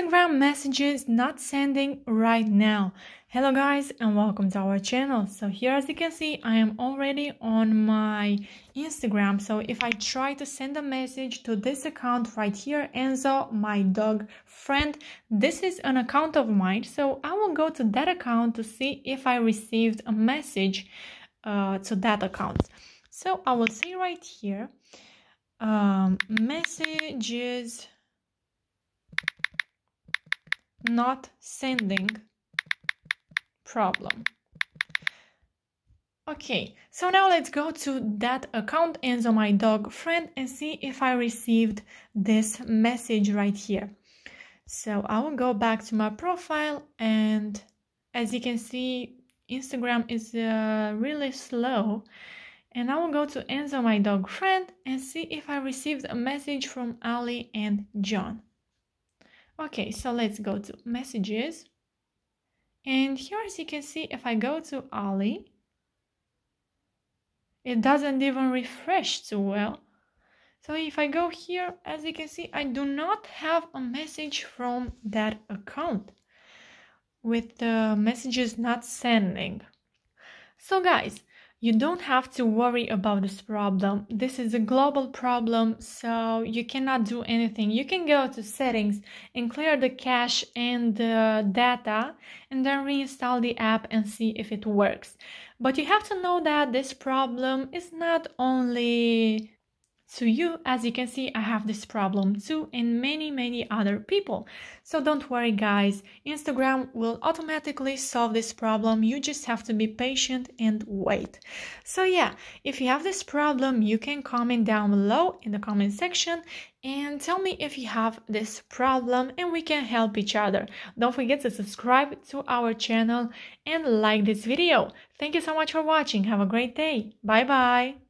Instagram messages not sending right now. Hello guys and welcome to our channel. So here, as you can see, I am already on my Instagram. So if I try to send a message to this account right here, Enzo, my dog friend, this is an account of mine. So I will go to that account to see if I received a message to that account. So I will say right here, messages not sending problem. Okay, so now let's go to that account, Enzo, my dog friend, and see if I received this message right here. So I will go back to my profile, and as you can see, Instagram is really slow. And I will go to Enzo, my dog friend, and see if I received a message from Ali and John. Okay, so let's go to messages. And here, as you can see, if I go to Ali, it doesn't even refresh too well. So if I go here, as you can see, I do not have a message from that account with the messages not sending. So guys, you don't have to worry about this problem. This is a global problem, so you cannot do anything. You can go to settings and clear the cache and the data and then reinstall the app and see if it works. But you have to know that this problem is not only to you. As you can see, I have this problem too, and many other people. So don't worry guys, Instagram will automatically solve this problem. You just have to be patient and wait. So yeah, if you have this problem, you can comment down below in the comment section and tell me if you have this problem, and we can help each other. Don't forget to subscribe to our channel and like this video. Thank you so much for watching. Have a great day. Bye bye.